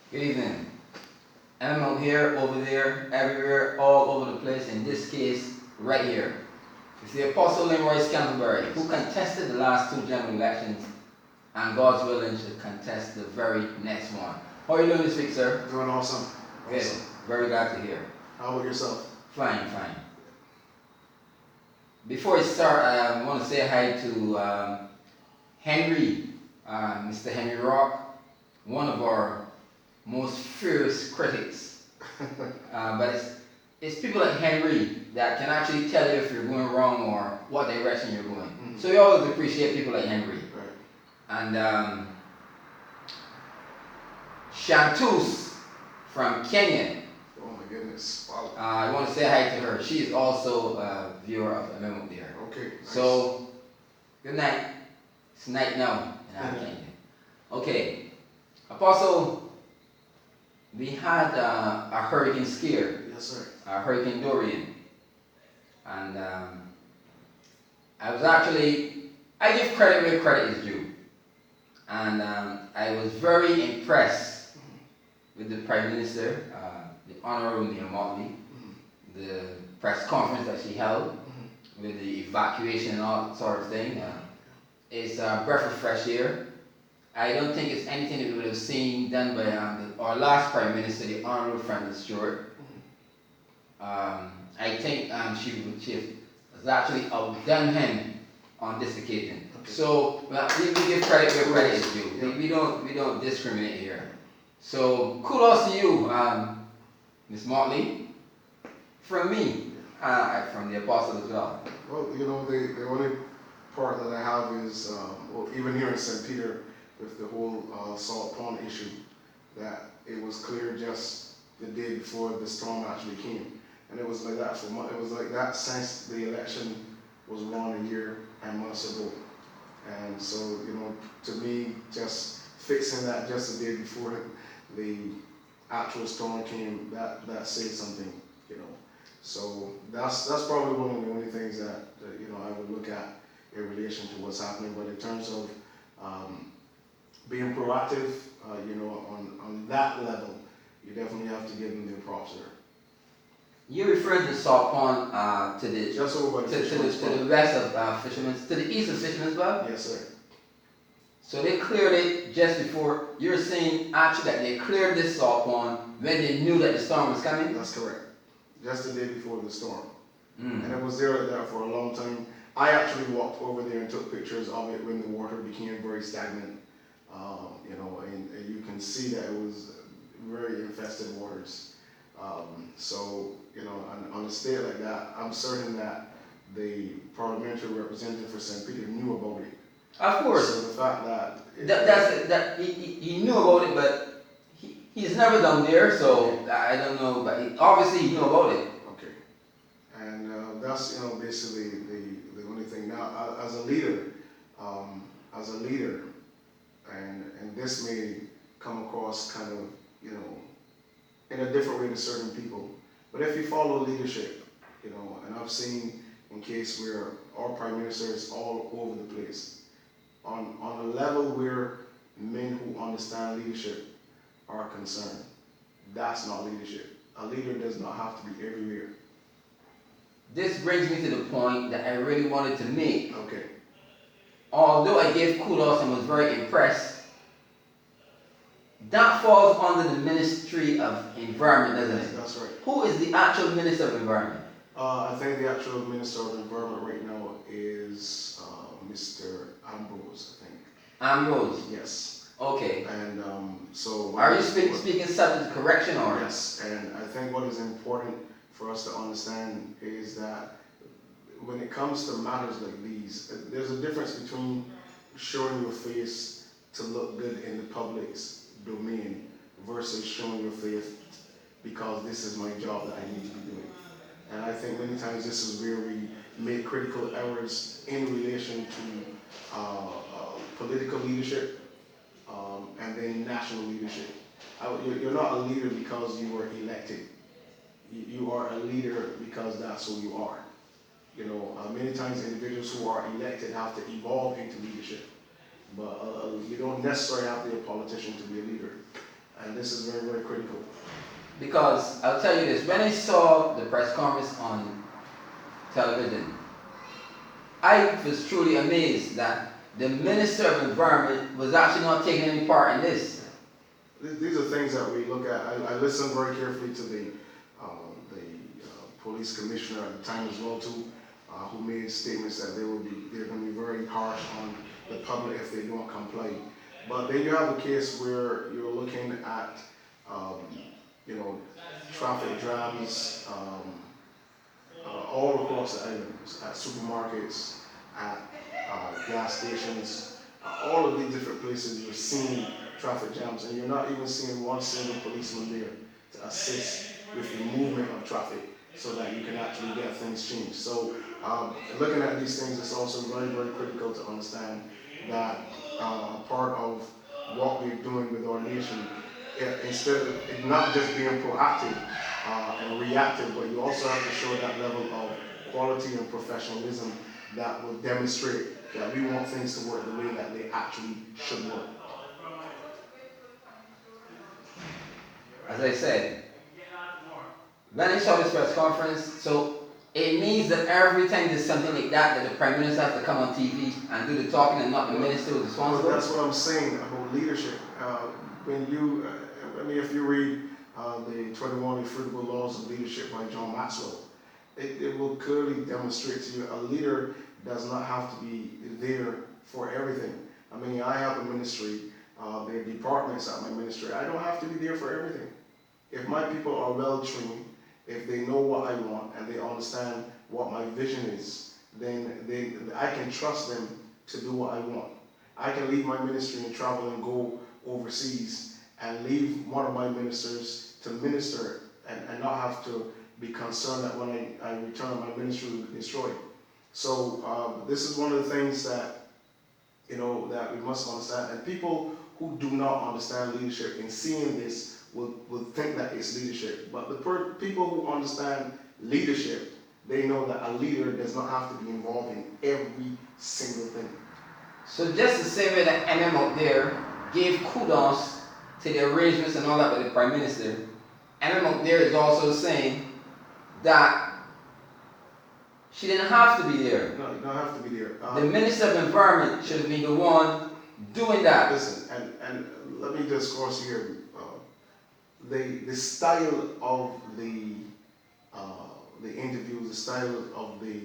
Good evening. M.M Out here, over there, everywhere, all over the place. In this case, right here. It's the Apostle Leroy Canterbury, who contested the last two general elections, and God's willing to contest the very next one. How are you doing this week, sir? Doing awesome. Good. Awesome. Very glad to hear. How about yourself? Fine, fine. Before I start, I want to say hi to Henry, Mr. Henry Rock, one of our most fierce critics. But it's people like Henry that can actually tell you if you're going wrong or what direction you're going. Mm-hmm. So we always appreciate people like Henry. Right. And Shantus from Kenya. Oh my goodness. Wow. I want to say hi to her. She is also a viewer of M.M Out There. Okay. Nice. So, good night. It's night now in our Kenya. Okay. Apostle, we had a hurricane scare. Yes, sir. Hurricane Dorian. And I give credit where credit is due. And I was very impressed with the Prime Minister, the Honorable Mia Motley, the press conference that she held, with the evacuation and all that sort of thing. It's a breath of fresh air. I don't think it's anything that we would have seen done by our last Prime Minister, the Honorable Francis Stewart. I think she has actually outdone him on this occasion. Okay. So we give credit where credit is due. Yeah. We don't discriminate here. So kudos to you, Miss Motley. From me, from the Apostle as well. Well, the only part that I have is, even here in St. Peter, with the whole salt pond issue, that it was clear just the day before the storm actually came. And it was like that for months. It was like that since the election was won a year and months ago. And so, to me, just fixing that just the day before the actual storm came, that said something, So that's probably one of the only things that I would look at in relation to what's happening. But in terms of being proactive, on that level, you definitely have to give them their props there. You referred to salt pond to the Just over by to the west of Fisherman's, to the east of Fisherman's Club. Yes, sir. So they cleared it just before. You're saying actually that they cleared this salt pond when they knew that the storm was coming. That's correct. Just the day before the storm. Mm. And it was there like that for a long time. I actually walked over there and took pictures of it when the water became very stagnant. And you can see that it was very infested waters. So, on a state like that, I'm certain that the parliamentary representative for St. Peter knew about it. Of course. So the fact that he knew about it, but he's never done there, so I don't know. But obviously he knew about it. Okay. And that's basically the only thing. Now, as a leader, and this may come across kind of in a different way to certain people. But if you follow leadership, and I've seen in case where our Prime Minister is all over the place, on a level where men who understand leadership are concerned, that's not leadership. A leader does not have to be everywhere. This brings me to the point that I really wanted to make. Okay. Although I gave kudos and was very impressed, that falls under the Ministry of Environment, doesn't it? That's right. Who is the actual Minister of Environment? I think the actual Minister of Environment right now is Mr. Ambrose, I think. Ambrose. Yes. Okay. And so... Are you speaking subject to correction or? Yes, and I think what is important for us to understand is that when it comes to matters like these, there's a difference between showing your face to look good in the public's domain versus showing your face because this is my job that I need to be doing. And I think many times this is where we make critical errors in relation to political leadership and then national leadership. You're not a leader because you were elected. You are a leader because that's who you are. Many times individuals who are elected have to evolve into leadership. But you don't necessarily have to be a politician to be a leader. And this is very, very critical. Because I'll tell you this, when I saw the press conference on television, I was truly amazed that the Minister of Environment was actually not taking any part in this. These are things that we look at. I listened very carefully to the police commissioner at the time as well too, who made statements that they're going to be very harsh on the public if they don't comply. But then you have a case where you're looking at, traffic jams all across the island, at supermarkets, at gas stations, all of these different places you're seeing traffic jams, and you're not even seeing one single policeman there to assist with the movement of traffic so that you can actually get things changed. So looking at these things, it's also very, very critical to understand that part of what we're doing with our nation, instead of it not just being proactive and reactive, but you also have to show that level of quality and professionalism that will demonstrate that we want things to work the way that they actually should work. As I said, when I saw this press conference, so it means that every time there's something like that the Prime Minister has to come on TV and do the talking and not the Minister who's responsible. That's what I'm saying about leadership. If you read the 21 Irrefutable Laws of Leadership by John Maxwell, it will clearly demonstrate to you a leader does not have to be there for everything. I mean, I have a ministry, there are departments at my ministry. I don't have to be there for everything. If my people are well trained, if they know what I want and they understand what my vision is, then I can trust them to do what I want. I can leave my ministry and travel and go overseas and leave one of my ministers to minister and not have to be concerned that when I return my ministry will be destroyed. So this is one of the things that that we must understand. And people who do not understand leadership in seeing this will think that it's leadership. But the people who understand leadership, they know that a leader does not have to be involved in every single thing. So just the same way that M.M Out There gave kudos to the arrangements and all that by the Prime Minister, M.M Out There is also saying that she didn't have to be there. No, you don't have to be there. The Minister of Environment should be the one doing that. Listen, and let me just cross here. The style of the interview, the style of the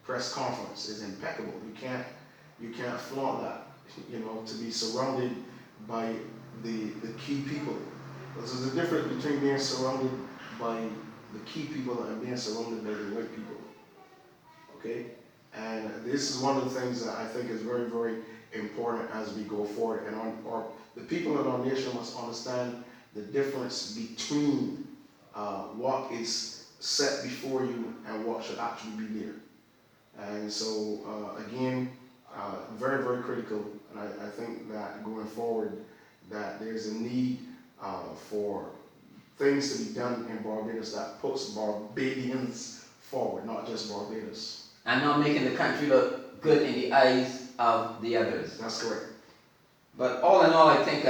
press conference is impeccable. You can't flaunt that. To be surrounded by the key people. There's a difference between being surrounded by the key people and being surrounded by the right people. Okay? And this is one of the things that I think is very, very important as we go forward. And the people in our nation must understand the difference between what is set before you and what should actually be there. And so, again, very, very critical. And I think that going forward, that there's a need for things to be done in Barbados that puts Barbadians forward, not just Barbados. And not making the country look good in the eyes of the others. That's correct. But all in all, I think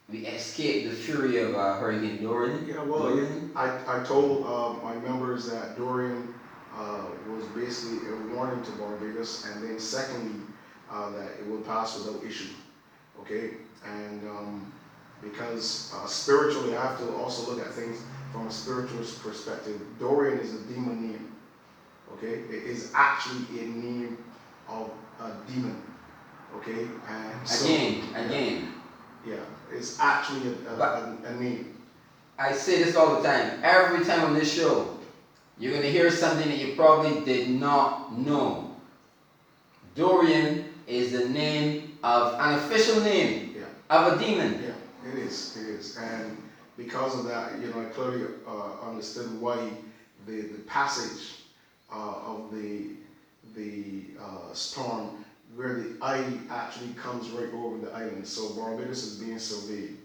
we escaped the fury of Hurricane Dorian. Yeah, well, Dorian. I told my members that Dorian was basically a warning to Barbados, and then secondly, that it will pass without issue. Okay? And because spiritually, I have to also look at things from a spiritual perspective. Dorian is a demon name. Okay? It is actually a name of a demon. Okay? And so, again. Yeah, it's actually a name. I say this all the time. Every time on this show, you're going to hear something that you probably did not know. Dorian is the name of an official name of a demon. Yeah, it is. And because of that, I clearly understood why the passage of the storm, where the eye actually comes right over the island. So Barbados is being surveyed.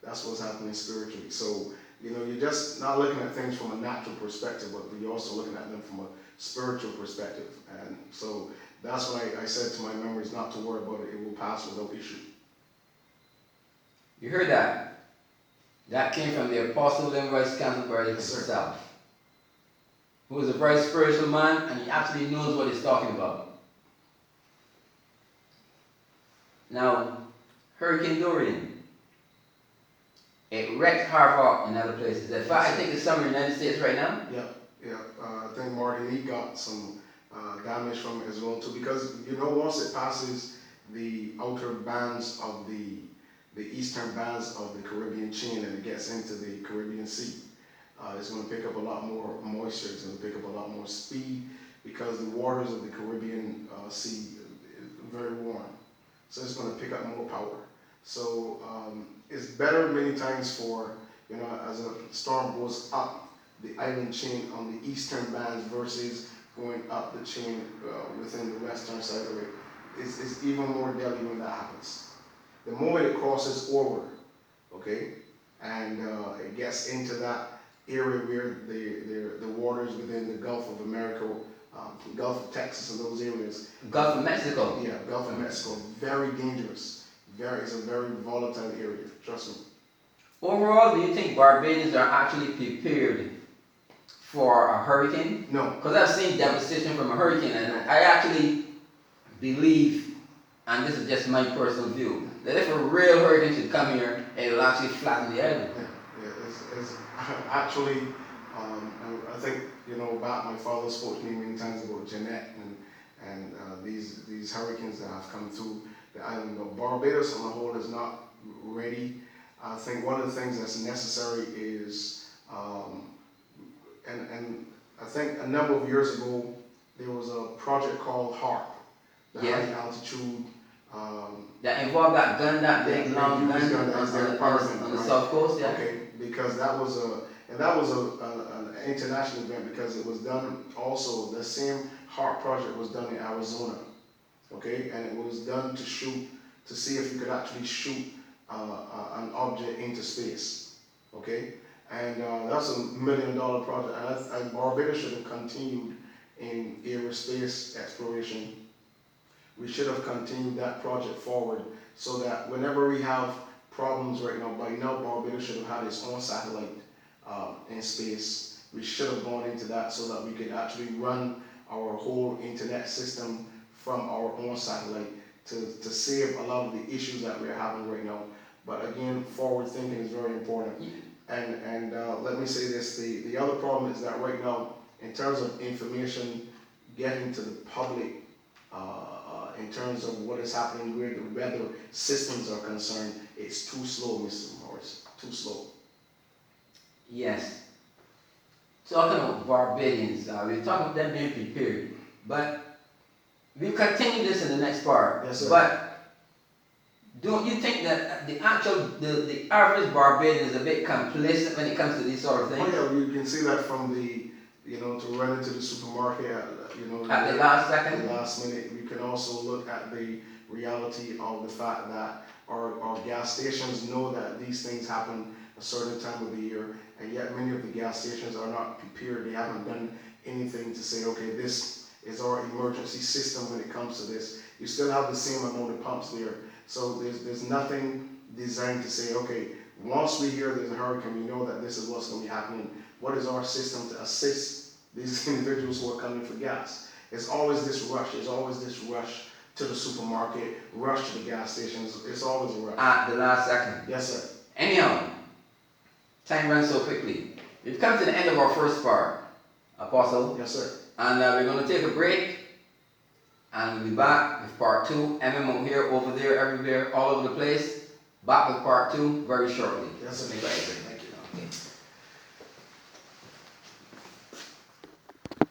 That's what's happening spiritually. So, you're just not looking at things from a natural perspective, but you're also looking at them from a spiritual perspective. And so that's why I said to my members not to worry about it. It will pass without issue. You heard that? That came from the Apostle Leroy's Canterbury Yes, sir. himself, who is a very spiritual man, and he actually knows what he's talking about. Now, Hurricane Dorian, it wrecked havoc in other places. In fact, I think it's some in the United States right now. Yeah, yeah. I think Martinique got some damage from it as well too, because you know once it passes the outer bands of the eastern bands of the Caribbean chain and it gets into the Caribbean Sea, it's going to pick up a lot more moisture. It's going to pick up a lot more speed because the waters of the Caribbean Sea is very warm, so it's going to pick up more power. So it's better many times for, you know, as a storm goes up the island chain on the eastern bands versus going up the chain within the western side of it. It's even more deadly when that happens. The moment it crosses over, okay, and it gets into that area where the waters within the Gulf of America, Gulf of Texas and those areas. Gulf of Mexico. Yeah, Gulf of Mexico, very dangerous. It's a very volatile area, trust me. Overall, do you think Barbadians are actually prepared for a hurricane? No. Because I've seen devastation from a hurricane, and I actually believe, and this is just my personal view, that if a real hurricane should come here, it will actually flatten the island. Yeah, it's actually, I think, you know, my father spoke to me many times about Jeanette and these hurricanes that have come through the island. But Barbados on the whole is not ready. I think one of the things that's necessary is, and I think a number of years ago, there was a project called HARP, the High Altitude. That involved that gun, that big long gun on the south coast, yeah? Okay, because that was an international event because it was done also, the same HARP project was done in Arizona, okay, and it was done to see if you could actually shoot an object into space, okay, and that's $1 million project, and Barbados should have continued in aerospace exploration. We should have continued that project forward so that whenever we have problems right now, by now Barbados should have had its own satellite in space. We should have gone into that so that we could actually run our whole internet system from our own satellite to save a lot of the issues that we're having right now. But again, forward thinking is very important. And let me say this, the other problem is that right now, in terms of information getting to the public, in terms of what is happening where the weather systems are concerned, it's too slow, Mr. Morris, too slow. Yes. Talking about Barbadians, we're talking about them being prepared, but we'll continue this in the next part. Yes, sir. But don't you think that the average Barbadian is a bit complacent when it comes to these sort of things? Oh yeah, you can see that from the, you know, to run into the supermarket, you know, at the last second? The last minute. We can also look at the reality of the fact that our gas stations know that these things happen a certain time of the year, and yet many of the gas stations are not prepared. They haven't done anything to say, okay, this is our emergency system when it comes to this. You still have the same amount of pumps there. So there's nothing designed to say, okay, once we hear there's a hurricane, we know that this is what's going to be happening. What is our system to assist these individuals who are coming for gas? It's always this rush. There's always this rush to the supermarket, rush to the gas stations. It's always a rush. At the last second. Yes, sir. Anyhow, time runs so quickly. We've come to the end of our first part, Apostle. Yes, sir. And we're going to take a break. And we'll be back with part 2. M.M Out here, over there, everywhere, all over the place. Back with part 2 very shortly. Yes, sir. Thank you. Okay.